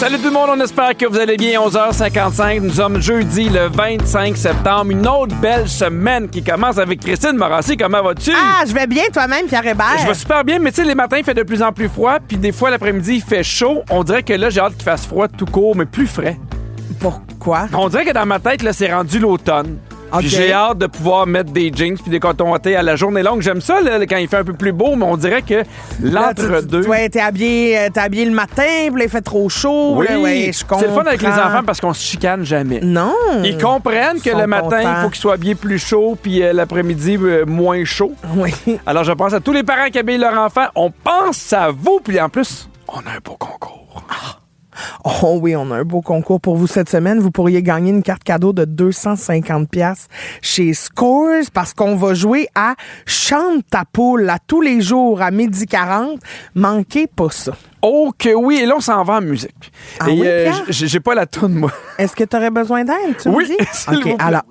Salut tout le monde, on espère que vous allez bien. 11h55, nous sommes jeudi le 25 septembre. Une autre belle semaine qui commence avec Christine Morancy. Comment vas-tu? Ah, je vais bien toi-même, Pierre Hébert. Je vais super bien, mais tu sais, les matins, il fait de plus en plus froid, puis des fois, l'après-midi, il fait chaud. On dirait que là, j'ai hâte qu'il fasse froid tout court, mais plus frais. Pourquoi? On dirait que dans ma tête, là, c'est rendu l'automne. Puis Okay. j'ai hâte de pouvoir mettre des jeans puis des cotons wattés à la journée longue. J'aime ça là, quand il fait un peu plus beau, mais on dirait que l'entre-deux... Ouais, t'es habillé le matin, puis là, il fait trop chaud. Oui, là, ouais, je comprends. c'est le fun avec les enfants parce qu'on se chicane jamais. Non. Ils comprennent que Ils le sont matin, il contents. faut qu'ils soient habillés plus chaud, puis l'après-midi, moins chaud. Oui. Alors, je pense à tous les parents qui habillent leurs enfants. On pense à vous, puis en plus, on a un beau concours. Oh oui, on a un beau concours pour vous cette semaine. Vous pourriez gagner une carte cadeau de 250$ chez Scores parce qu'on va jouer à Chante ta poule à tous les jours à 12h40. Manquez pas ça. Oh que oui, et là, on s'en va en musique. Ah et oui, Pierre? j'ai pas la toune, moi. Est-ce que tu aurais besoin d'aide, tu Oui, me dis? s'il vous plaît. Alors,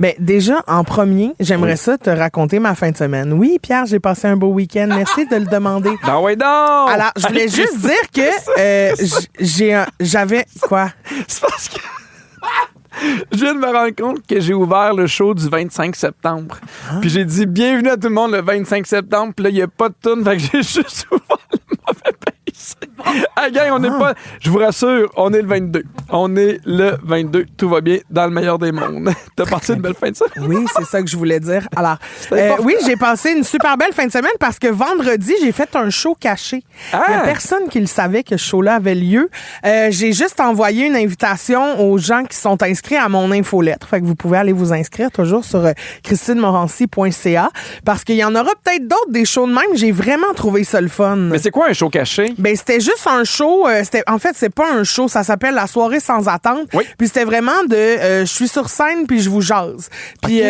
ben déjà, en premier, j'aimerais ça te raconter ma fin de semaine. Oui, Pierre, j'ai passé un beau week-end. Merci de le demander. Ben ouais donc! Alors, je voulais juste dire que j'avais... Quoi? C'est parce que... Je viens de me rendre compte que j'ai ouvert le show du 25 septembre. Puis j'ai dit bienvenue à tout le monde le 25 septembre. Puis là, il n'y a pas de toune. Fait que j'ai juste ouvert le mauvais pays. Ah, gang, on n'est pas... Je vous rassure, on est le 22. On est le 22. Tout va bien dans le meilleur des mondes. T'as passé une belle fin de semaine? Oui, c'est ça que je voulais dire. Alors, important. oui, j'ai passé une super belle fin de semaine parce que vendredi, j'ai fait un show caché. Ah! Il n'y a personne qui le savait que ce show-là avait lieu. J'ai juste envoyé une invitation aux gens qui sont inscrits à mon infolettre. Fait que vous pouvez aller vous inscrire toujours sur christinemorancy.ca parce qu'il y en aura peut-être d'autres des shows de même. J'ai vraiment trouvé ça le fun. Mais c'est quoi un show caché? Ben c'était juste un show. En fait, c'est pas un show. Ça s'appelle La soirée sans attente. Oui. Puis c'était vraiment de je suis sur scène puis je vous jase. Puis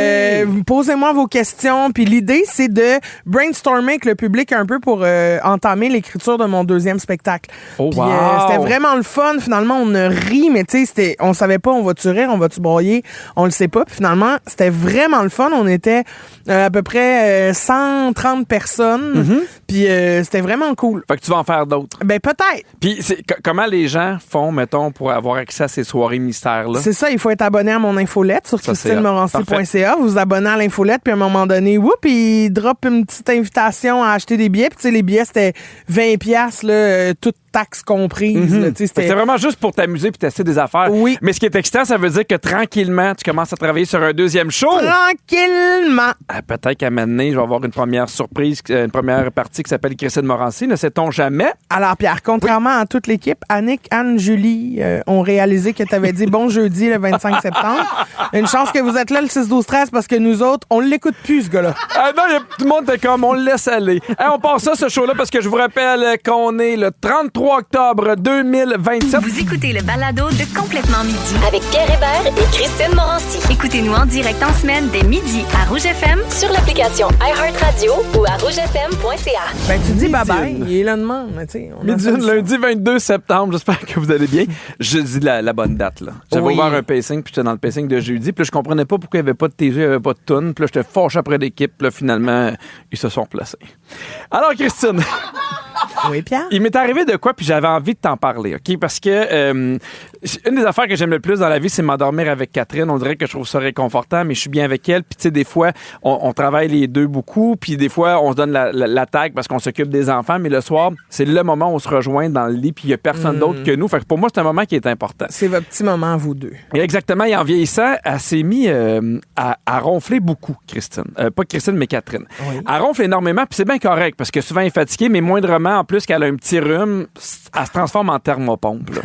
posez-moi vos questions. Puis l'idée c'est de brainstormer avec le public un peu pour entamer l'écriture de mon deuxième spectacle. Oh, Puis wow! c'était vraiment le fun. Finalement, on a ri, mais tu sais, on savait pas on va-tu rire, on va-tu broyer, on le sait pas. Puis finalement, c'était vraiment le fun. On était à peu près 130 personnes. Puis c'était vraiment cool. Fait que tu vas en faire d'autres. Ben peut-être. Puis comment les gens font, mettons, pour avoir accès à ces soirées mystères-là? C'est ça, il faut être abonné à mon infolette sur Ça, c'est christinemorancy.ca. Vous vous abonnez à l'infolette, puis à un moment donné, il drop une petite invitation à acheter des billets. Puis tu sais, les billets, c'était 20$, là, toutes taxes comprises. Là, tu sais, C'était vraiment juste pour t'amuser puis tester des affaires. Oui. Mais ce qui est excitant, ça veut dire que tranquillement, tu commences à travailler sur un deuxième show. Tranquillement. Ah, peut-être qu'à un moment donné, je vais avoir une première surprise, une première partie qui s'appelle Christine Morancy. Ne sait-on jamais? Alors, Pierre, contrairement à toute l'équipe, Annick, Anne, Julie ont réalisé que tu avais dit bon jeudi le 25 septembre. Une chance que vous êtes là le 6-12-13 parce que nous autres, on l'écoute plus, ce gars-là. Ah non, tout le monde était comme, on le laisse aller. Hey, on passe ça, ce show-là, parce que je vous rappelle qu'on est le 33 octobre 2027. Vous écoutez le balado de Complètement Midi. Avec Pierre Hébert et Christine Morancy. Écoutez-nous en direct en semaine dès midi à Rouge FM. Sur l'application iHeartRadio ou à rougefm.ca. Ben, tu dis Midi bye-bye. une. Il est là demain, mais tu sais. on a Midi, fait ça. lundi 22 septembre, j'espère que vous allez bien. Je dis la bonne date, là. J'avais Oui. ouvert un pacing, puis j'étais dans le pacing de jeudi, puis là, je comprenais pas pourquoi il n'y avait pas de TG, il n'y avait pas de toune, puis là, j'étais fâché après l'équipe, puis là, finalement, ils se sont placés. Alors, Christine, Oui, Pierre? il m'est arrivé de quoi, puis j'avais envie de t'en parler, OK? Parce que une des affaires que j'aime le plus dans la vie, c'est m'endormir avec Catherine. On dirait que je trouve ça réconfortant, mais je suis bien avec elle. Puis, tu sais, des fois, on travaille les deux beaucoup, puis des fois, on se donne la tag parce qu'on s'occupe des enfants, mais le soir, c'est le moment où on se rejoint dans le lit, puis il n'y a personne d'autre que nous. Fait que pour moi, c'est un moment qui est important. C'est votre petit moment, vous deux. Et exactement, et en vieillissant, elle s'est mise à ronfler beaucoup, Christine. Pas Christine, mais Catherine. Oui. Elle ronfle énormément, puis c'est bien correct, parce que souvent, elle est fatiguée, mais moindrement, en plus qu'elle a un petit rhume, elle se transforme en thermopompe. Là.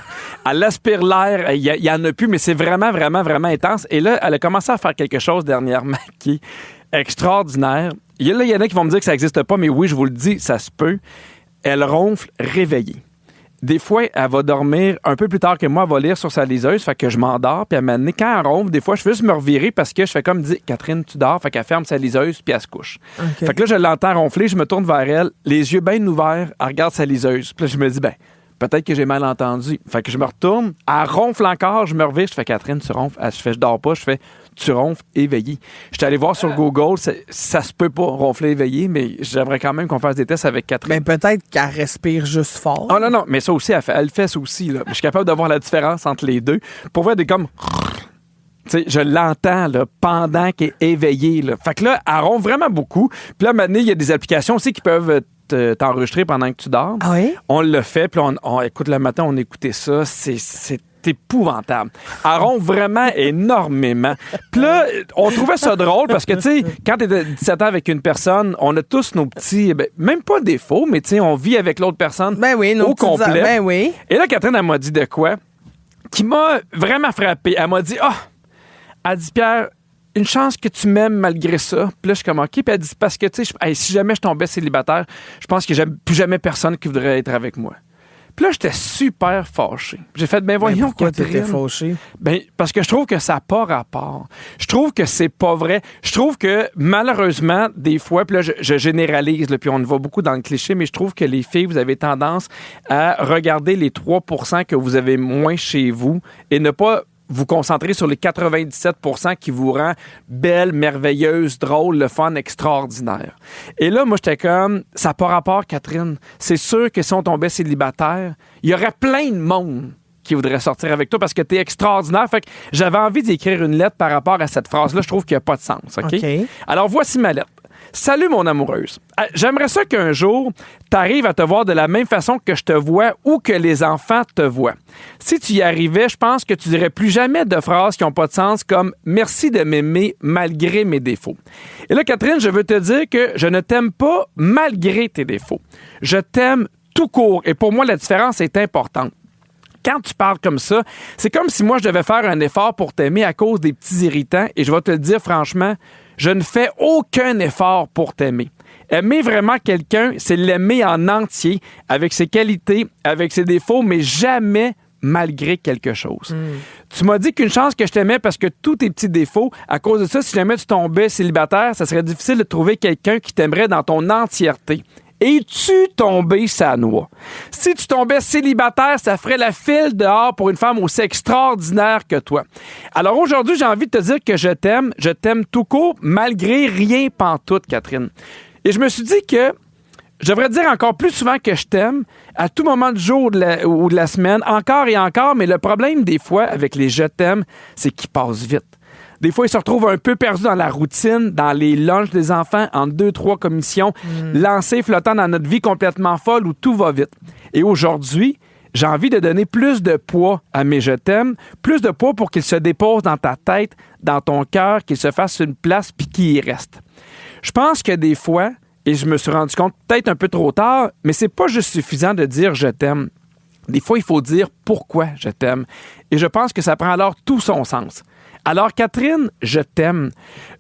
Elle aspire l'air, il y en a plus, mais c'est vraiment, vraiment, vraiment intense. Et là, elle a commencé à faire quelque chose dernièrement qui est extraordinaire. Il y en a qui vont me dire que ça n'existe pas, mais oui, je vous le dis, ça se peut. Elle ronfle réveillée. Des fois, elle va dormir un peu plus tard que moi, elle va lire sur sa liseuse, fait que je m'endors, puis à un moment donné, quand elle ronfle, des fois, je fais juste me revirer parce que je fais comme dire, Catherine, tu dors, fait qu'elle ferme sa liseuse, puis elle se couche. OK. Fait que là, je l'entends ronfler, je me tourne vers elle, les yeux bien ouverts, elle regarde sa liseuse, puis là, je me dis, ben, Peut-être que j'ai mal entendu. Fait que je me retourne, elle ronfle encore, je me revire, je fais Catherine, tu ronfles. Je fais je dors pas, je fais tu ronfles éveillé. J'étais allé voir sur Google, ça se peut pas ronfler éveillé, mais j'aimerais quand même qu'on fasse des tests avec Catherine. Ben peut-être qu'elle respire juste fort. Oh non, mais ça aussi, elle fait ça aussi. Là. Je suis capable de voir la différence entre les deux. Pour voir des comme... T'sais, je l'entends là, pendant qu'elle est éveillée. Là. Fait que là, elle ronfle vraiment beaucoup. Puis là, maintenant, il y a des applications aussi qui peuvent t'enregistrer pendant que tu dors. Ah oui? On le fait, puis on écoute le matin, on écoutait ça. C'est épouvantable. Elle ronfle vraiment énormément. Puis là, on trouvait ça drôle parce que, tu sais, quand t'es de 17 ans avec une personne, on a tous nos petits, même pas défauts, mais tu sais, on vit avec l'autre personne au complet. Ben oui. Et là, Catherine, elle m'a dit de quoi? Qui m'a vraiment frappé. Elle m'a dit, elle dit, Pierre, une chance que tu m'aimes malgré ça. Puis là, je suis comme, OK. Puis elle dit, parce que, tu sais, si jamais je tombais célibataire, je pense que j'aime plus jamais personne qui voudrait être avec moi. Puis là, j'étais super fâché. J'ai fait, voyons, pourquoi Catherine. t'étais fâché? Parce que je trouve que ça n'a pas rapport. Je trouve que c'est pas vrai. Je trouve que, malheureusement, des fois, puis là, je généralise, là, puis on va beaucoup dans le cliché, mais je trouve que les filles, vous avez tendance à regarder les 3% que vous avez moins chez vous et ne pas vous concentrer sur les 97% qui vous rend belle, merveilleuse, drôle, le fun, extraordinaire. Et là, moi, j'étais comme, ça n'a pas rapport, Catherine. C'est sûr que si on tombait célibataire, il y aurait plein de monde qui voudrait sortir avec toi parce que t'es extraordinaire. Fait que j'avais envie d'écrire une lettre par rapport à cette phrase-là. Je trouve qu'il n'y a pas de sens. OK? Alors, voici ma lettre. Salut, mon amoureuse. J'aimerais ça qu'un jour, t'arrives à te voir de la même façon que je te vois ou que les enfants te voient. Si tu y arrivais, je pense que tu dirais plus jamais de phrases qui n'ont pas de sens comme « Merci de m'aimer malgré mes défauts ». Et là, Catherine, je veux te dire que je ne t'aime pas malgré tes défauts. Je t'aime tout court. Et pour moi, la différence est importante. Quand tu parles comme ça, c'est comme si moi, je devais faire un effort pour t'aimer à cause des petits irritants. Et je vais te le dire franchement, je ne fais aucun effort pour t'aimer. Aimer vraiment quelqu'un, c'est l'aimer en entier, avec ses qualités, avec ses défauts, mais jamais malgré quelque chose. Tu m'as dit qu'une chance que je t'aimais parce que tous tes petits défauts, à cause de ça, si jamais tu tombais célibataire, ça serait difficile de trouver quelqu'un qui t'aimerait dans ton entièreté. Es-tu tombé sa noix? Si tu tombais célibataire, ça ferait la file dehors pour une femme aussi extraordinaire que toi. Alors aujourd'hui, j'ai envie de te dire que je t'aime tout court, malgré rien pantoute, Catherine. Et je me suis dit que je devrais dire encore plus souvent que je t'aime, à tout moment du jour ou de la semaine, encore et encore, mais le problème des fois avec les je t'aime, c'est qu'ils passent vite. Des fois, ils se retrouvent un peu perdus dans la routine, dans les lunchs des enfants, en 2-3 commissions, lancés, flottant dans notre vie complètement folle où tout va vite. Et aujourd'hui, j'ai envie de donner plus de poids à mes je t'aime, plus de poids pour qu'ils se déposent dans ta tête, dans ton cœur, qu'ils se fassent une place puis qu'ils y restent. Je pense que des fois, et je me suis rendu compte peut-être un peu trop tard, mais c'est pas juste suffisant de dire je t'aime. Des fois, il faut dire pourquoi je t'aime. Et je pense que ça prend alors tout son sens. Alors, Catherine, je t'aime.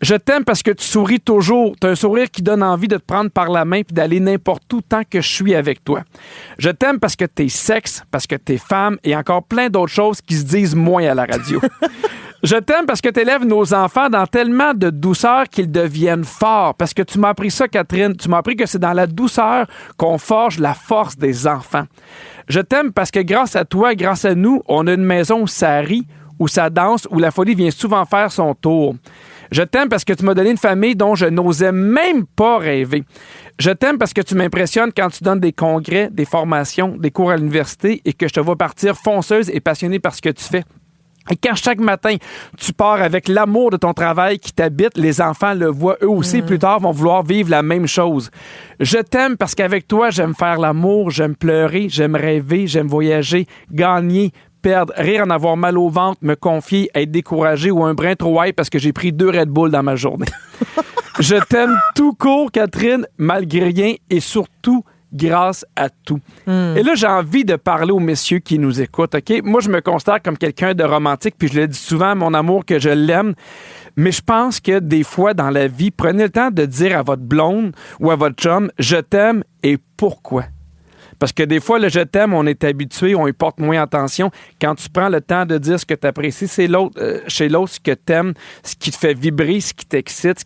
Je t'aime parce que tu souris toujours. Tu as un sourire qui donne envie de te prendre par la main puis d'aller n'importe où tant que je suis avec toi. Je t'aime parce que t'es sexe, parce que t'es femme et encore plein d'autres choses qui se disent moins à la radio. Je t'aime parce que tu élèves nos enfants dans tellement de douceur qu'ils deviennent forts. Parce que tu m'as appris ça, Catherine. Tu m'as appris que c'est dans la douceur qu'on forge la force des enfants. Je t'aime parce que grâce à toi, grâce à nous, on a une maison où ça rit, où ça danse, où la folie vient souvent faire son tour. Je t'aime parce que tu m'as donné une famille dont je n'osais même pas rêver. Je t'aime parce que tu m'impressionnes quand tu donnes des congrès, des formations, des cours à l'université et que je te vois partir fonceuse et passionnée par ce que tu fais. Et quand chaque matin, tu pars avec l'amour de ton travail qui t'habite, les enfants le voient eux aussi, plus tard vont vouloir vivre la même chose. Je t'aime parce qu'avec toi, j'aime faire l'amour, j'aime pleurer, j'aime rêver, j'aime voyager, gagner, perdre, rire, en avoir mal au ventre, me confier, être découragé ou un brin trop high parce que j'ai pris 2 Red Bull dans ma journée. Je t'aime tout court, Catherine, malgré rien et surtout grâce à tout. Et là, j'ai envie de parler aux messieurs qui nous écoutent, OK? Moi, je me considère comme quelqu'un de romantique, puis je le dis souvent à mon amour que je l'aime, mais je pense que des fois, dans la vie, prenez le temps de dire à votre blonde ou à votre chum « je t'aime » et pourquoi. Parce que des fois, le « je t'aime », on est habitué, on y porte moins attention. Quand tu prends le temps de dire ce que tu apprécies, c'est chez l'autre, ce que tu aimes, ce qui te fait vibrer, ce qui t'excite,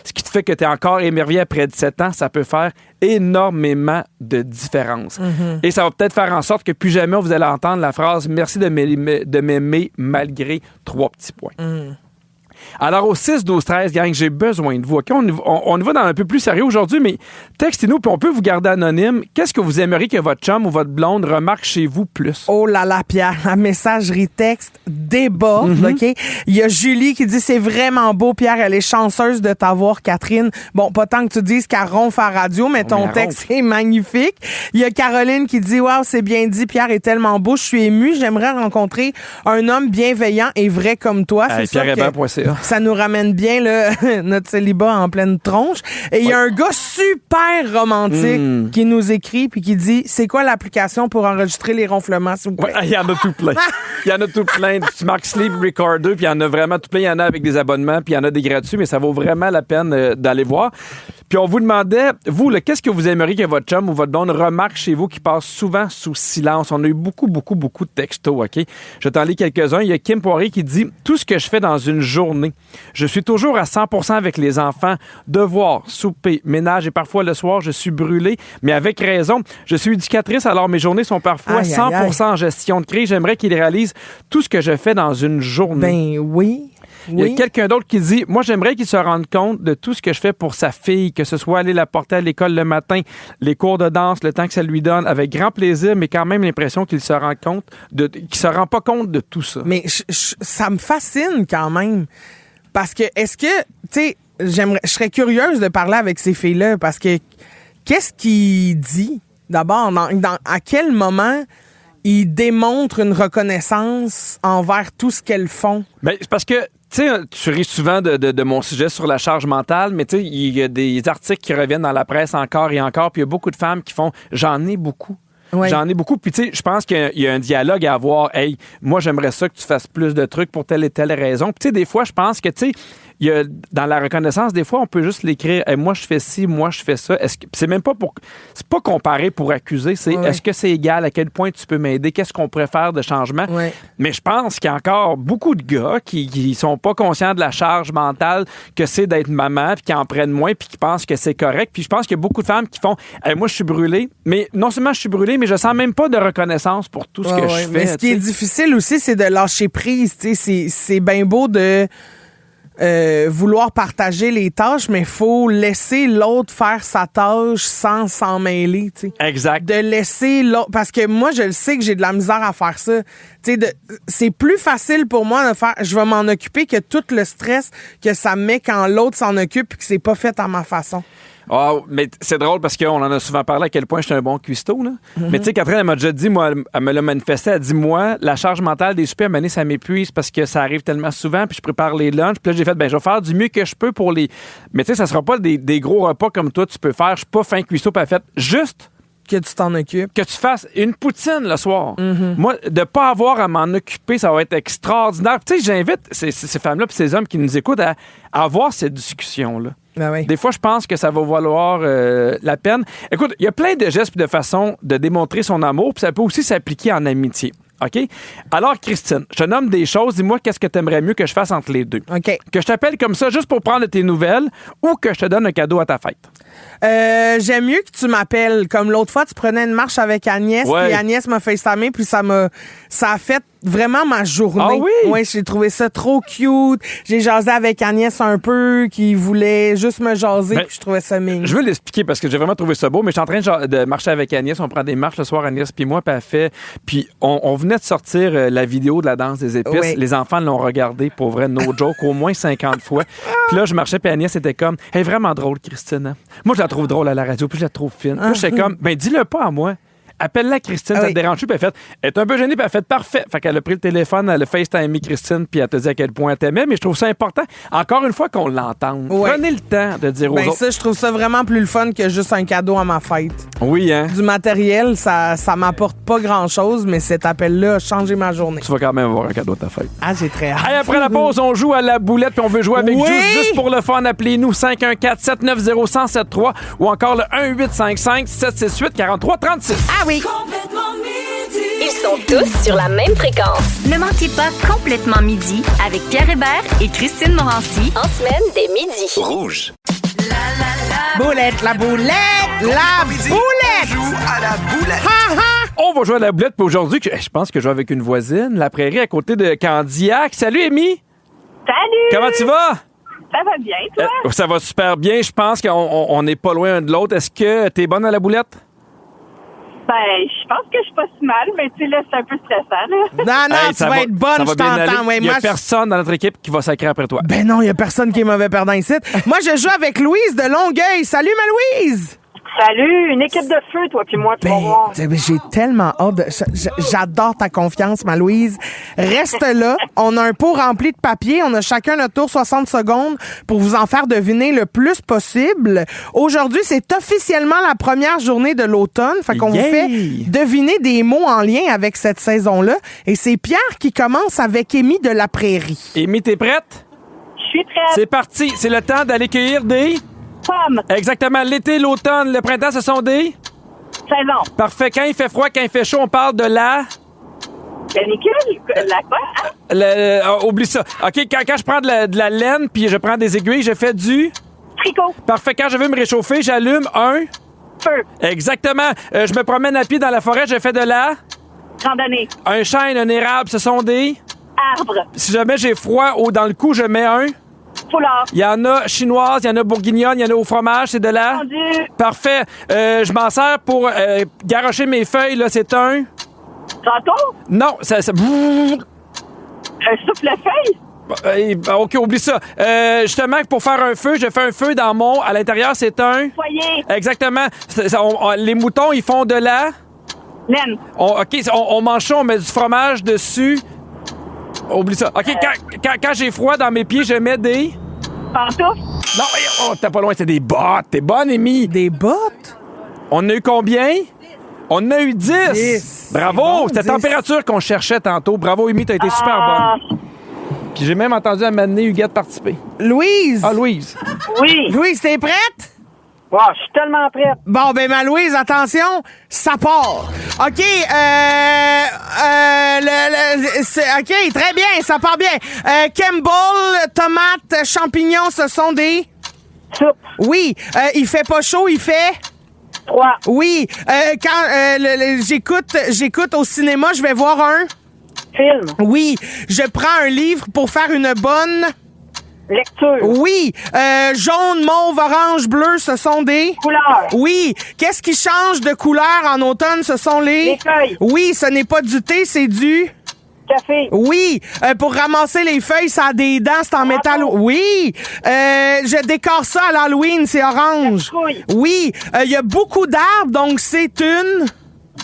ce qui te fait que tu es encore émerveillé après 17 ans, ça peut faire énormément de différence. Et ça va peut-être faire en sorte que plus jamais vous allez entendre la phrase « Merci de m'aimer malgré 3 petits points ». Alors, au 6-12-13, gang, j'ai besoin de vous. OK? On y va dans un peu plus sérieux aujourd'hui, mais textez-nous, puis on peut vous garder anonyme. Qu'est-ce que vous aimeriez que votre chum ou votre blonde remarque chez vous plus? Oh là là, Pierre, la messagerie texte déborde, OK? Il y a Julie qui dit « C'est vraiment beau, Pierre, elle est chanceuse de t'avoir, Catherine. » Bon, pas tant que tu dises qu'elle ronfle à radio, mais ton texte est magnifique. Il y a Caroline qui dit « Wow, c'est bien dit, Pierre est tellement beau, je suis émue. J'aimerais rencontrer un homme bienveillant et vrai comme toi. » C'est sûr que ça nous ramène bien là, notre célibat en pleine tronche. Et il y a un gars super romantique qui nous écrit puis qui dit « C'est quoi l'application pour enregistrer les ronflements, s'il vous plaît? » Il y en a tout plein. Il y en a tout plein. Tu marques Sleep Recorder, puis il y en a vraiment tout plein. Il y en a avec des abonnements, puis il y en a des gratuits, mais ça vaut vraiment la peine d'aller voir. Puis on vous demandait, vous, qu'est-ce que vous aimeriez que votre chum ou votre blonde remarque chez vous qui passe souvent sous silence? On a eu beaucoup de textos, OK? Je t'en lis quelques-uns. Il y a Kim Poirier qui dit « Tout ce que je fais dans une journée, je suis toujours à 100% avec les enfants. Devoir, souper, ménage et parfois le soir, je suis brûlée, mais avec raison. Je suis éducatrice, alors mes journées sont parfois 100% en gestion de crise. J'aimerais qu'il réalise tout ce que je fais dans une journée. » Ben oui. Il y a quelqu'un d'autre qui dit « Moi, j'aimerais qu'il se rende compte de tout ce que je fais pour sa fille, que ce soit aller la porter à l'école le matin, les cours de danse, le temps que ça lui donne, avec grand plaisir, mais quand même l'impression qu'il se rend compte qu'il se rend pas compte de tout ça. » Mais ça me fascine quand même. Parce que, est-ce que, tu sais, je serais curieuse de parler avec ces filles-là, parce que qu'est-ce qu'il dit? D'abord, à quel moment il démontre une reconnaissance envers tout ce qu'elles font? Ben, c'est parce que tu sais, tu ris souvent de mon sujet sur la charge mentale, mais tu sais, il y a des articles qui reviennent dans la presse encore et encore, puis il y a beaucoup de femmes qui font « j'en ai beaucoup ». Oui. J'en ai beaucoup. Puis, tu sais, je pense qu'il y a un dialogue à avoir. Hey, moi, j'aimerais ça que tu fasses plus de trucs pour telle et telle raison. Puis, tu sais, des fois, je pense que, tu sais, dans la reconnaissance, des fois, on peut juste l'écrire. Hey, moi, je fais ci, moi, je fais ça. C'est même pas pour. C'est pas comparer pour accuser. C'est est-ce que c'est égal? À quel point tu peux m'aider? Qu'est-ce qu'on pourrait faire de changement? Oui. Mais je pense qu'il y a encore beaucoup de gars qui sont pas conscients de la charge mentale que c'est d'être maman, puis qui en prennent moins, puis qui pensent que c'est correct. Puis je pense qu'il y a beaucoup de femmes qui font hey, moi, je suis brûlée. Mais non seulement je suis brûlée, mais je sens même pas de reconnaissance pour tout ce que je fais. Mais ce qui est difficile aussi, c'est de lâcher prise. C'est bien beau de vouloir partager les tâches, mais il faut laisser l'autre faire sa tâche sans s'en mêler. T'sais. Exact. De laisser l'autre... Parce que moi, je le sais que j'ai de la misère à faire ça. C'est plus facile pour moi de faire... Je vais m'en occuper que tout le stress que ça me met quand l'autre s'en occupe et que c'est pas fait à ma façon. Oh, mais c'est drôle parce qu'on en a souvent parlé à quel point j'étais un bon cuistot. Là. Mais tu sais, Catherine, elle m'a déjà dit, moi, elle me l'a manifesté, elle dit, moi, la charge mentale des soupers, à un moment donné, ça m'épuise parce que ça arrive tellement souvent, puis je prépare les lunchs, puis là, j'ai fait, je vais faire du mieux que je peux pour les... Mais tu sais, ça sera pas des gros repas comme toi, tu peux faire. Je suis pas fin cuistot, puis elle fait juste... Que tu t'en occupes. Que tu fasses une poutine le soir. Moi, de pas avoir à m'en occuper, ça va être extraordinaire. Tu sais, j'invite ces femmes-là et ces hommes qui nous écoutent à avoir cette discussion-là. Ben oui. Des fois, je pense que ça va valoir la peine. Écoute, il y a plein de gestes et de façons de démontrer son amour, puis ça peut aussi s'appliquer en amitié. OK? Alors, Christine, je te nomme des choses. Dis-moi qu'est-ce que tu aimerais mieux que je fasse entre les deux. OK. Que je t'appelle comme ça juste pour prendre tes nouvelles ou que je te donne un cadeau à ta fête? J'aime mieux que tu m'appelles. Comme l'autre fois, tu prenais une marche avec Agnès, puis Agnès m'a FaceTimé, puis ça a fait vraiment ma journée. Ah oui? Oui, j'ai trouvé ça trop cute. J'ai jasé avec Agnès un peu, qui voulait juste me jaser, puis je trouvais ça mignon. Je veux l'expliquer parce que j'ai vraiment trouvé ça beau, mais je suis en train de marcher avec Agnès. On prend des marches le soir, Agnès puis moi, puis elle fait... Puis on venait de sortir la vidéo de la danse des épices. Oui. Les enfants l'ont regardé, pour vrai, no joke, au moins 50 fois. Puis là, je marchais, puis Agnès était comme, « Elle est vraiment drôle, Christine. Hein? Moi, je la trouve drôle à la radio, puis je la trouve fine. » Puis j'étais comme, « dis-le pas à moi. » Appelle-la Christine, ça te dérange plus, puis elle est un peu gênée, puis elle fait parfait. Fait qu'elle a pris le téléphone, elle a FaceTimé Christine, puis elle te dit à quel point elle t'aimait, mais je trouve ça important, encore une fois, qu'on l'entende. Ouais. Prenez le temps de dire aux autres. Ça, je trouve ça vraiment plus le fun que juste un cadeau à ma fête. Oui, hein? Du matériel, ça m'apporte pas grand-chose, mais cet appel-là a changé ma journée. Tu vas quand même avoir un cadeau à ta fête. Ah, j'ai très hâte. Hey, après la pause, on joue à la boulette, puis on veut jouer avec juste pour le fun. Appelez-nous 514-790-1073 ou encore le 1-855-768-4336. Ah oui! Ils sont tous sur la même fréquence. Ne manquez pas Complètement Midi avec Pierre Hébert et Christine Morancy en semaine dès midi. Rouge. Boulette, la boulette, la boulette! Joue à la boulette. Ha, ha! On va jouer à la boulette pour aujourd'hui. Je pense que je joue avec une voisine, la prairie à côté de Candiac. Salut, Amy! Salut! Comment tu vas? Ça va bien, toi? Ça va super bien. Je pense qu'on n'est pas loin un de l'autre. Est-ce que t'es bonne à la boulette? Ben, je pense que je suis pas si mal, mais tu sais, là, c'est un peu stressant, là. Non, Hey, tu vas être bonne, ça va je bien aller. t'entends. Ouais, Il n'y a moi, personne dans notre équipe qui va sacrer après toi. Ben non, il y a personne qui est mauvais perdant ici. Moi, je joue avec Louise de Longueuil. Salut, ma Louise! Salut! Une équipe de feu, toi puis moi, tu vas voir. Ben, j'ai tellement hâte. J'adore ta confiance, ma Louise. Reste là. On a un pot rempli de papier. On a chacun notre tour 60 secondes pour vous en faire deviner le plus possible. Aujourd'hui, c'est officiellement la première journée de l'automne. Fait qu'on vous fait deviner des mots en lien avec cette saison-là. Et c'est Pierre qui commence avec Amy de la Prairie. Amy, t'es prête? Je suis prête. C'est parti. C'est le temps d'aller cueillir des... Pomme. Exactement. L'été, l'automne, le printemps, ce sont des... Saison. Parfait. Quand il fait froid, quand il fait chaud, on parle de la... Canicule. La quoi? Oublie ça. OK, quand je prends de la laine puis je prends des aiguilles, je fais du... Tricot. Parfait. Quand je veux me réchauffer, j'allume un... Feu. Exactement. Je me promène à pied dans la forêt, je fais de la... Randonnée. Un chêne, un érable, ce sont des... Arbre. Si jamais j'ai froid ou dans le cou, je mets un... Foulard. Il y en a chinoise, il y en a bourguignonne, il y en a au fromage, c'est de la... Fondu. Parfait. Je m'en sers pour garrocher mes feuilles, là, c'est un... Râteau. Non, ça... Un souffle-feuille. OK, oublie ça. Justement, pour faire un feu, je fais un feu dans mon... À l'intérieur, c'est un... Foyer. Exactement. Les moutons, ils font de la... Laine. OK, on mange ça, on met du fromage dessus. Oublie ça. OK, quand j'ai froid dans mes pieds, je mets des... Pantoufle. Non, t'es pas loin, c'est des bottes. T'es bonne, Amy. Des bottes? On a eu combien? On a eu 10. 10. Bravo! Bon, C'était 10. la température qu'on cherchait tantôt. Bravo, Amy, t'as été super bonne. Puis j'ai même entendu à m'amener Huguette participer. Louise? Ah, Louise. Oui. Louise, t'es prête? Wow, je suis tellement prête. Bon, ben, ma Louise, attention, ça part. OK, OK, très bien, ça part bien. Campbell, tomates, champignons, ce sont des... Soupe. Oui. Il fait pas chaud, il fait... 3. Oui. J'écoute au cinéma, je vais voir un... Film. Oui. Je prends un livre pour faire une bonne... Lecture. Oui. Jaune, mauve, orange, bleu, ce sont des... Couleur. Oui. Qu'est-ce qui change de couleur en automne? Ce sont Les feuilles. Oui, ce n'est pas du thé, c'est du... Café. Oui. Pour ramasser les feuilles, ça a des dents, c'est en métal. Oui. Je décore ça à l'Halloween, c'est orange. Citrouille. Oui. Il y a beaucoup d'arbres, donc c'est une...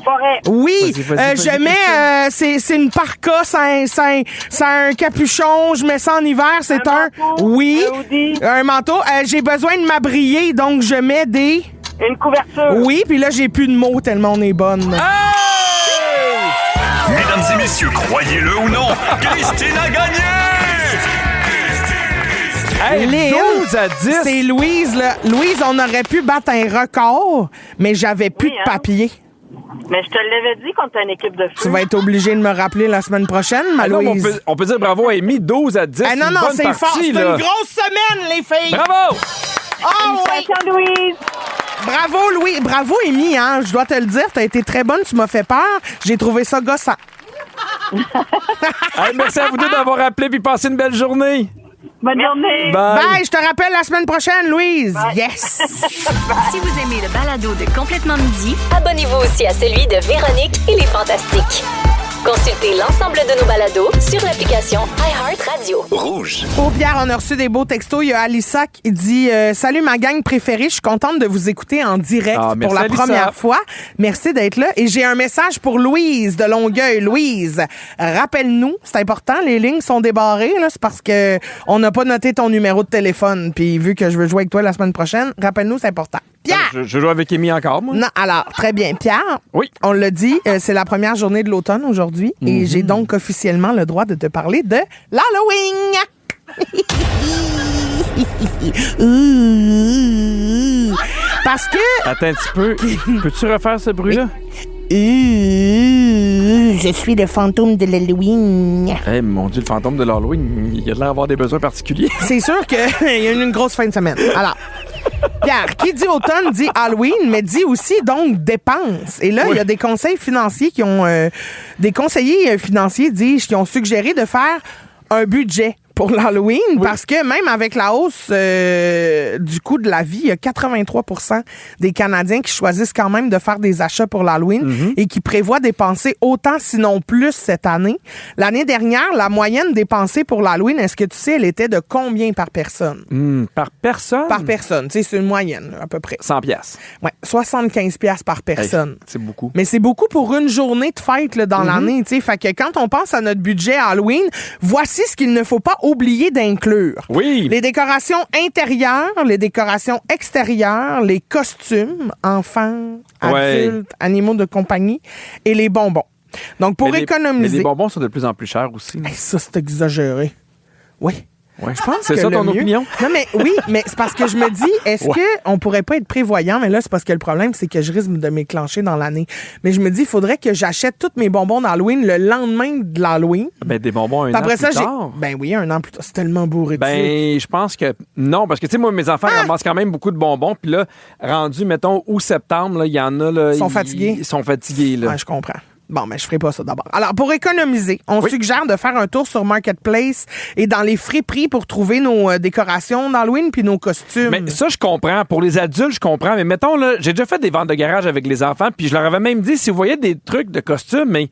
Forêt. Oui, Vas-y, je mets, c'est une parka, c'est un capuchon, je mets ça en hiver, c'est un... manteau, Oui, un hoodie. un manteau. J'ai besoin de m'abrier, donc je mets des... Une couverture. Oui, puis là, j'ai plus de mots tellement on est bonne. Mesdames et messieurs, croyez-le ou non, Christine a gagné! Hey, Léa, 12 à 10. C'est Louise, là. Louise, on aurait pu battre un record, mais j'avais plus Oui, de hein? papier. Mais je te l'avais dit qu'on était une équipe de feu. Tu vas être obligée de me rappeler la semaine prochaine, ma Ah non, mais Louise. on peut dire bravo à Amy, 12 à 10. Ah non, une non, bonne c'est partie, fort. C'est là. une grosse semaine, les filles. Bravo! Oh, oui. Félicitations, Louise. Bravo, Louis. Bravo, Amy, hein. Je dois te le dire, t'as été très bonne, tu m'as fait peur. J'ai trouvé ça gossant. Hey, merci à vous deux d'avoir appelé puis passé une belle journée. Bonne journée. Bye, je te rappelle la semaine prochaine, Louise. Yes. Si vous aimez le balado de Complètement Midi, Abonnez-vous aussi à celui de Véronique et les Fantastiques. Consultez l'ensemble de nos balados sur l'application iHeartRadio. Rouge. Oh, Pierre, on a reçu des beaux textos. Il y a Alissa qui dit salut ma gang préférée, je suis contente de vous écouter en direct Ah, merci, pour la Alissa. première fois. Merci d'être là. Et j'ai un message pour Louise de Longueuil. Louise, rappelle-nous, c'est important, les lignes sont débarrées, là, c'est parce que on n'a pas noté ton numéro de téléphone. Puis vu que je veux jouer avec toi la semaine prochaine, rappelle-nous, c'est important. Pierre! Je joue avec Amy encore, moi. Non, alors, très bien. Pierre, Oui. on l'a dit, c'est la première journée de l'automne aujourd'hui et j'ai donc officiellement le droit de te parler de l'Halloween. Parce que... Attends un petit peu. Peux-tu refaire ce bruit-là? je suis le fantôme de l'Halloween. Eh, mon Dieu, le fantôme de l'Halloween, il a l'air d'avoir des besoins particuliers. C'est sûr qu'il y a eu une grosse fin de semaine. Alors, Pierre, qui dit automne dit Halloween, mais dit aussi donc dépenses. Et là, il y a des conseils financiers qui ont... des conseillers financiers, dis-je, qui ont suggéré de faire un budget pour l'Halloween, parce que même avec la hausse du coût de la vie, il y a 83% des Canadiens qui choisissent quand même de faire des achats pour l'Halloween et qui prévoient dépenser autant, sinon plus, cette année. L'année dernière, la moyenne dépensée pour l'Halloween, est-ce que tu sais, elle était de combien par personne? Par personne? Par personne. Tu sais, c'est une moyenne, à peu près. 100 piastres. Ouais, 75 piastres par personne. Hey, c'est beaucoup. Mais c'est beaucoup pour une journée de fête là, dans l'année. Tu sais, fait que quand on pense à notre budget Halloween, voici ce qu'il ne faut pas oublier d'inclure. Oui. Les décorations intérieures, les décorations extérieures, les costumes, enfants, adultes, animaux de compagnie et les bonbons. Donc, pour économiser... Mais les bonbons sont de plus en plus chers aussi. Hey, ça, c'est exagéré. Oui. Ouais. Je pense c'est que ça le ton mieux... opinion? Non, mais oui, mais c'est parce que je me dis, est-ce qu'on pourrait pas être prévoyant? Mais là, c'est parce que le problème, c'est que je risque de m'éclencher dans l'année. Mais je me dis, il faudrait que j'achète tous mes bonbons d'Halloween le lendemain de l'Halloween. Ben, des bonbons un an après plus ça, tard. Ben oui, un an plus tard. C'est tellement bourré de sucre. Ben, je pense que non, parce que, tu sais, moi, mes enfants ramassent quand même beaucoup de bonbons. Puis là, rendu, mettons, août, septembre, il y en a, là. Ils sont fatigués. Ils sont fatigués, là. Ouais, je comprends. Bon, mais je ferai pas ça d'abord. Alors, pour économiser, on suggère de faire un tour sur Marketplace et dans les friperies pour trouver nos décorations d'Halloween puis nos costumes. Mais ça, je comprends. Pour les adultes, je comprends. Mais mettons, là, j'ai déjà fait des ventes de garage avec les enfants, puis je leur avais même dit, si vous voyez des trucs de costumes, mais ils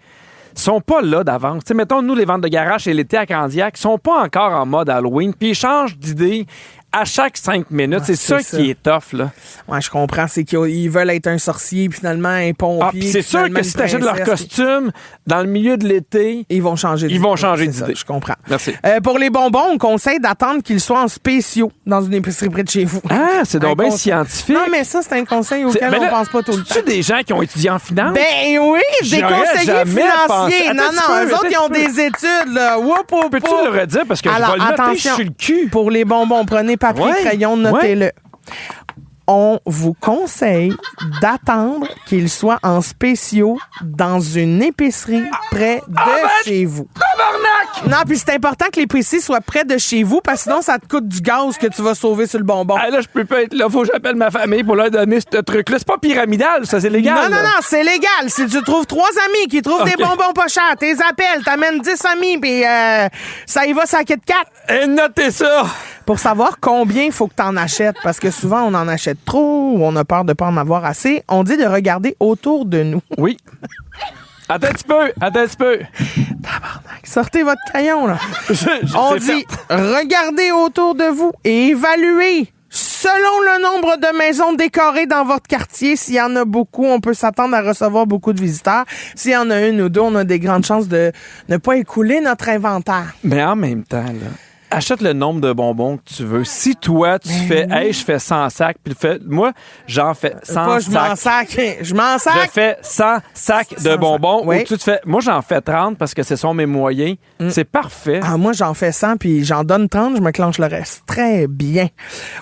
sont pas là d'avance. Tu sais, mettons, nous, les ventes de garage chez l'été à Candiac, ils sont pas encore en mode Halloween, puis ils changent d'idée à chaque 5 minutes. C'est ça qui est tough, là. Ouais, je comprends. C'est qu'ils veulent être un sorcier, puis finalement un pompier. C'est sûr que si tu achètes leur costume dans le milieu de l'été, ils vont changer d'idée. Ils vont changer d'idée. Je comprends. Merci. Pour les bonbons, on conseille d'attendre qu'ils soient en spéciaux dans une épicerie près de chez vous. Ah, c'est donc bien scientifique. Non, mais ça, c'est un conseil auquel on pense pas tout le temps. C'est des gens qui ont étudié en finance? Ben oui, des conseillers financiers. Non, eux autres, ils ont des études, là. Peux-tu le redire? Parce que alors, je vais le noter attention, sur le cul. Pour les bonbons, prenez papier, crayon, notez-le. On vous conseille d'attendre qu'ils soient en spéciaux dans une épicerie près de chez vous. Tabarnak! Non, puis c'est important que l'épicerie soit près de chez vous parce que sinon, ça te coûte du gaz que tu vas sauver sur le bonbon. Ah, là, je peux pas être là. Faut que j'appelle ma famille pour leur donner ce truc-là. C'est pas pyramidal, ça, c'est légal. Non, c'est légal. Si tu trouves 3 amis qui trouvent des bonbons pas chers, t'es appelles, t'amènes 10 amis, puis ça y va, ça quitte 4. Et notez ça! Pour savoir combien il faut que t'en achètes, parce que souvent, on en achète trop ou on a peur de pas en avoir assez, on dit de regarder autour de nous. Oui. Attends un petit peu. Tabarnak, sortez votre crayon, là. On dit, regardez autour de vous et évaluez. Selon le nombre de maisons décorées dans votre quartier, s'il y en a beaucoup, on peut s'attendre à recevoir beaucoup de visiteurs. S'il y en a une ou deux, on a des grandes chances de ne pas écouler notre inventaire. Mais en même temps, là, achète le nombre de bonbons que tu veux. Si toi, tu fais, hey, je fais 100 sacs, puis moi, j'en fais 100 sacs. Je m'en sac. Je fais 100 sacs de bonbons. Oui. Ou tu te fais, moi, j'en fais 30 parce que ce sont mes moyens. C'est parfait. Ah, moi, j'en fais 100 puis j'en donne 30, je me clenche le reste. Très bien.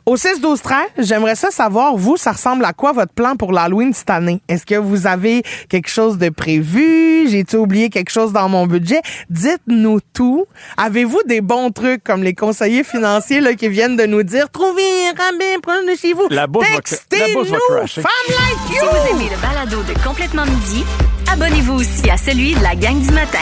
Au 6-12-13, j'aimerais ça savoir, vous, ça ressemble à quoi votre plan pour l'Halloween cette année? Est-ce que vous avez quelque chose de prévu? J'ai-tu oublié quelque chose dans mon budget? Dites-nous tout. Avez-vous des bons trucs comme les conseillers financiers là, qui viennent de nous dire « Trouvez un rabais proche de chez vous. » La bourse va crasher. Si vous aimez le balado de Complètement Midi, abonnez-vous aussi à celui de la gang du matin.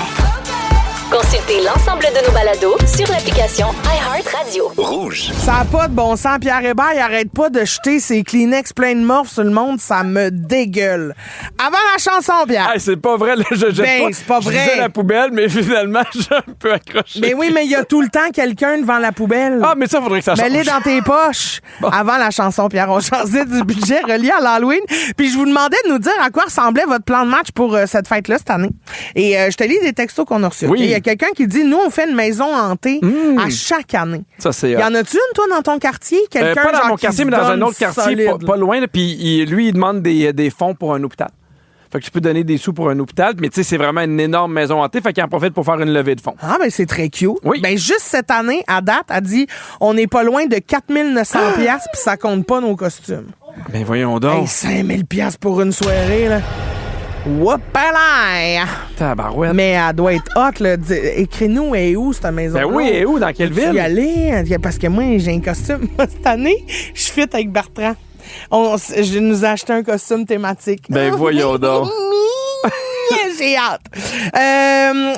Consultez l'ensemble de nos balados sur l'application iHeartRadio. Rouge. Ça n'a pas de bon sens. Pierre Hébert, il arrête pas de jeter ses Kleenex pleins de morphes sur le monde. Ça me dégueule. Avant la chanson, Pierre. Hey, c'est pas vrai. Là, je jette c'est pas vrai. Je disais la poubelle, mais finalement, j'ai un peu accroché. Mais oui, mais il y a tout le temps quelqu'un devant la poubelle. Ah, mais ça, faudrait que ça change. Mets-les dans tes poches. Bon. Avant la chanson, Pierre, on changeait du budget relié à l'Halloween. Puis je vous demandais de nous dire à quoi ressemblait votre plan de match pour cette fête-là cette année. Et je te lis des textos qu'on a reçus. Oui. Il y a quelqu'un qui dit, nous, on fait une maison hantée à chaque année. Ça, c'est... Y en a-tu une, toi, dans ton quartier? Quelqu'un, pas dans genre, mon quartier, mais dans un autre quartier, pas loin. Là, puis lui, il demande des fonds pour un hôpital. Fait que tu peux donner des sous pour un hôpital, mais tu sais, c'est vraiment une énorme maison hantée, fait qu'il en profite pour faire une levée de fonds. Ah, ben c'est très cute. Oui. Ben juste cette année, à date, a dit, on n'est pas loin de 4900 piastres, puis ça compte pas nos costumes. Ben voyons donc. Hey, 5000 piastres pour une soirée, là. Whoopalaï! Tabarouette. Mais elle doit être hot, là. Écris-nous, elle est où, cette maison-là? Ben oui, elle est où? Dans quelle ville? Y aller, parce que moi, j'ai un costume. Cette année, je fit avec Bertrand. Je nous ai acheté un costume thématique. Ben voyons donc. J'ai hâte.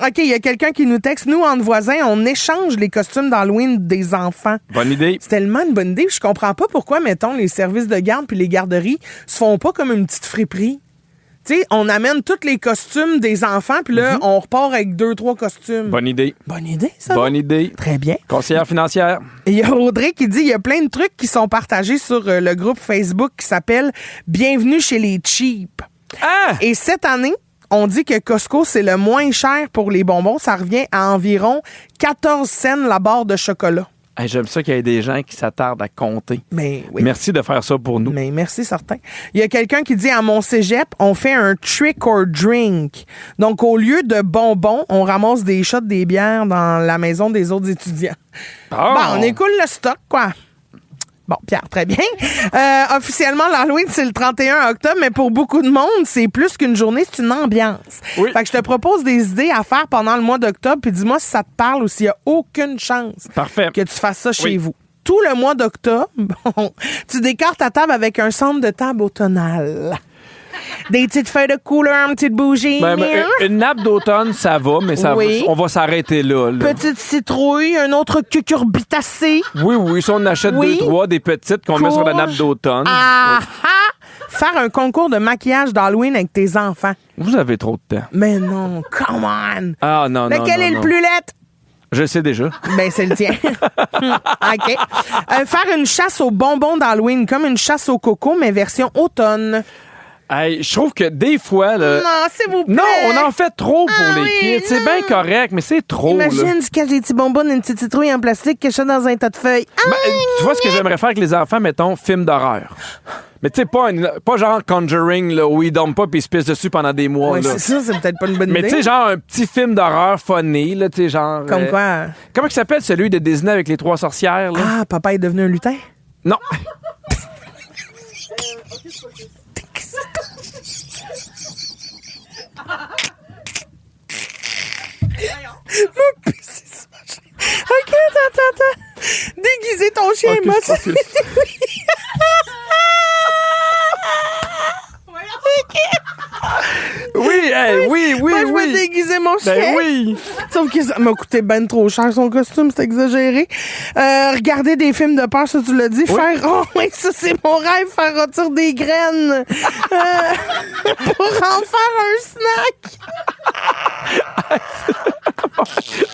OK, il y a quelqu'un qui nous texte. Nous, entre voisins, on échange les costumes d'Halloween des enfants. Bonne idée. C'est tellement une bonne idée. Je comprends pas pourquoi, mettons, les services de garde puis les garderies se font pas comme une petite friperie. Tu sais, on amène tous les costumes des enfants, puis là, on repart avec 2-3 costumes. Bonne idée. Bonne idée, ça? Bonne idée. Très bien. Conseillère financière. Et il y a Audrey qui dit il y a plein de trucs qui sont partagés sur le groupe Facebook qui s'appelle « Bienvenue chez les cheap ». Ah! Et cette année, on dit que Costco, c'est le moins cher pour les bonbons. Ça revient à environ 14 cents la barre de chocolat. Hey, j'aime ça qu'il y ait des gens qui s'attardent à compter. Mais oui. Merci de faire ça pour nous. Mais merci, certain. Il y a quelqu'un qui dit à mon cégep, on fait un trick or drink. Donc, au lieu de bonbons, on ramasse des shots, des bières dans la maison des autres étudiants. Oh. Bon, on écoule le stock, quoi. Bon, Pierre, très bien. Officiellement, l'Halloween, c'est le 31 octobre, mais pour beaucoup de monde, c'est plus qu'une journée, c'est une ambiance. Oui. Fait que je te propose des idées à faire pendant le mois d'octobre, puis dis-moi si ça te parle ou s'il n'y a aucune chance Parfait. que tu fasses ça chez Oui. vous. Tout le mois d'octobre, bon, tu décores ta table avec un centre de table automnal. Des petites feuilles de couleur, une petite bougie. Ben, une nappe d'automne, ça va, mais Oui. on va s'arrêter là. Petite citrouille, un autre cucurbitacé. Oui, si on achète Oui. 2-3, des petites qu'on met sur la nappe d'automne. Ah, ah! Faire un concours de maquillage d'Halloween avec tes enfants. Vous avez trop de temps. Mais non, come on! Ah non, non, Lequel non, est non. le plus laid? Je le sais déjà. Ben, c'est le tien. OK. Faire une chasse aux bonbons d'Halloween, comme une chasse au coco, mais version automne. Hey, je trouve que des fois... Là, Non, s'il vous plaît. non, on en fait trop pour Ah les oui, kids. C'est non. bien correct, mais c'est trop. Imagine, Là. tu caches des petits bonbons dans une petite citrouille en plastique, quelque chose dans un tas de feuilles. Ah! Ben, tu vois ce que j'aimerais faire avec les enfants, mettons, film d'horreur. Mais tu sais, pas genre Conjuring, là, où ils dorment pas puis ils se pissent dessus pendant des mois. Ouais, là. c'est ça, c'est peut-être pas une bonne Mais idée. tu sais, genre un petit film d'horreur funny, là, tu sais, genre... Comme quoi? Comment il s'appelle celui de Disney avec les 3 sorcières, là? Ah, papa est devenu un lutin? Non. OK, attends. Déguiser ton chien, Ok, moi. c'est pas Oui, hey, oui. Moi, je vais déguiser mon chien. Ben oui. Sauf que ça m'a coûté ben trop cher, son costume, c'est exagéré. Regarder des films de peur, ça, tu l'as dit. Oui. Oh, oui, ça, c'est mon rêve, faire rôtir des graines. Pour en faire un snack.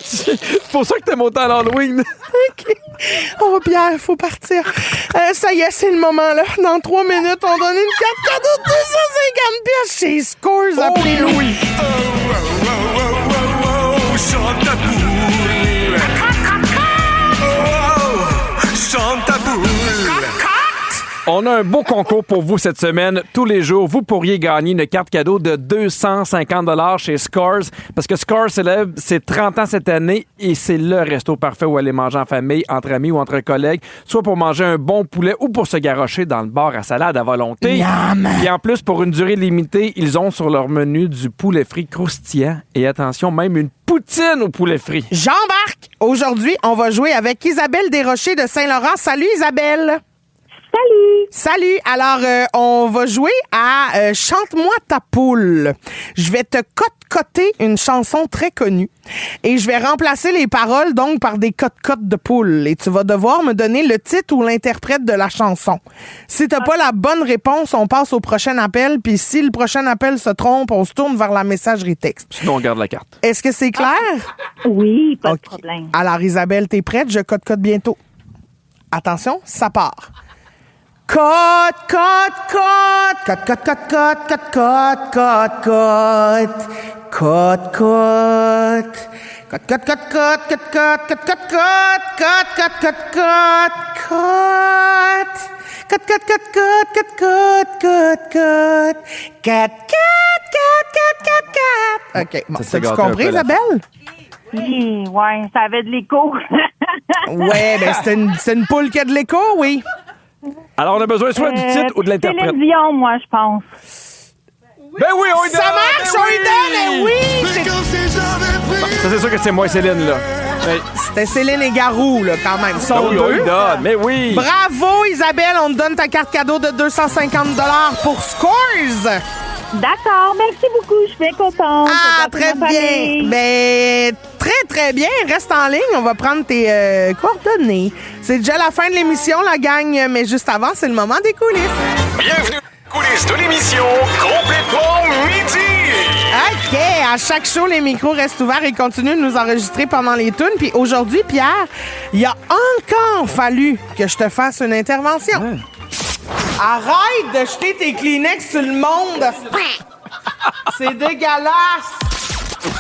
C'est pour ça que t'aimes autant l'Halloween. OK. Oh, Pierre, faut partir. Ça y est, c'est le moment, là. Dans 3 minutes, on donne une carte cadeau de 250 pièces chez Scores. Appelez-nous. oui. Chante ta boule. Chante ta boule. On a un beau concours pour vous cette semaine. Tous les jours, vous pourriez gagner une carte cadeau de 250 $ chez Scores. Parce que Scores célèbre ses 30 ans cette année et c'est le resto parfait où aller manger en famille, entre amis ou entre collègues, soit pour manger un bon poulet ou pour se garrocher dans le bar à salade à volonté. Miam. Et en plus, pour une durée limitée, ils ont sur leur menu du poulet frit croustillant et attention, même une poutine au poulet frit. J'embarque. Aujourd'hui, on va jouer avec Isabelle Desrochers de Saint-Laurent. Salut, Isabelle. Salut. Alors, on va jouer à Chante-moi ta poule. Je vais te coter une chanson très connue et je vais remplacer les paroles donc par des cotes de poule et tu vas devoir me donner le titre ou l'interprète de la chanson. Si t'as pas la bonne réponse, on passe au prochain appel puis si le prochain appel se trompe, on se tourne vers la messagerie texte. Sinon, on garde la carte. Est-ce que c'est clair? Oui, pas OK. de problème. Alors, Isabelle, t'es prête? Je cote bientôt. Attention, ça part. Cote. OK, bon, Ça s'est t'as-tu gâté un compris, peu à la Isabelle? Oui, ouais, ça avait de l'écho. Ouais, ben c'est une poule qui a de l'écho, oui. Alors, on a besoin soit du titre ou de l'interprète. Céline Dion, moi, je pense. Ben oui, on y Ça marche, on y donne, oui! Ça, c'est sûr que c'est moi, Céline, là. Oui. C'était Céline et Garou, là, quand même. Sont Oui, deux. on lui donne, mais oui. Bravo, Isabelle. On te donne ta carte cadeau de 250 $ pour Scores. D'accord, merci beaucoup. Je suis bien contente. Ah, J'adore très ma bien. famille. Ben, très, très bien. Reste en ligne. On va prendre tes coordonnées. C'est déjà la fin de l'émission, la gang. Mais juste avant, c'est le moment des coulisses. Bienvenue aux coulisses de l'émission Complètement Midi. OK. À chaque show, les micros restent ouverts et continuent de nous enregistrer pendant les tunes. Puis aujourd'hui, Pierre, il a encore fallu que je te fasse une intervention. Ouais. Arrête de jeter tes Kleenex sur le monde. C'est dégueulasse.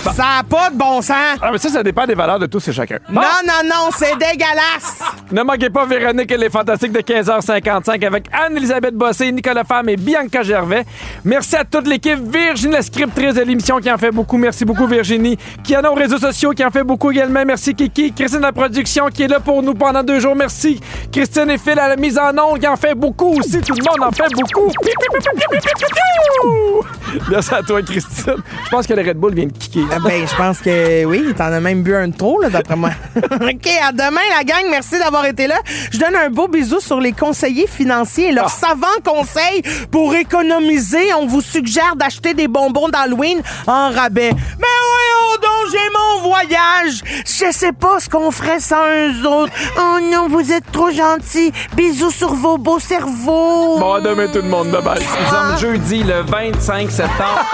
Ça n'a pas de bon sens. Ah, mais ça dépend des valeurs de tous et chacun. Bon. Non, c'est dégueulasse. Ne manquez pas Véronique et les Fantastiques de 15h55 avec Anne-Elisabeth Bossé, Nicolas Femme et Bianca Gervais. Merci à toute l'équipe. Virginie, la scriptrice de l'émission, qui en fait beaucoup. Merci beaucoup, Virginie. Kiana aux réseaux sociaux, qui en fait beaucoup également. Merci, Kiki. Christine, la production, qui est là pour nous pendant 2 jours. Merci. Christine et Phil à la mise en onde, qui en fait beaucoup aussi. Tout le monde en fait beaucoup. Merci à toi, Christine. Je pense que le Red Bull vient de kicker. Ben, je pense que oui, t'en as même bu un de trop, là, d'après moi. OK, à demain, la gang. Merci d'avoir été là. Je donne un beau bisou sur les conseillers financiers et leurs savants conseils pour économiser. On vous suggère d'acheter des bonbons d'Halloween en rabais. Mais oui, donc, j'ai mon voyage. Je sais pas ce qu'on ferait sans eux autres. Oh non, vous êtes trop gentils. Bisous sur vos beaux cerveaux. Bon, à demain, tout le monde. Bye bye. Nous sommes jeudi, le 25 septembre.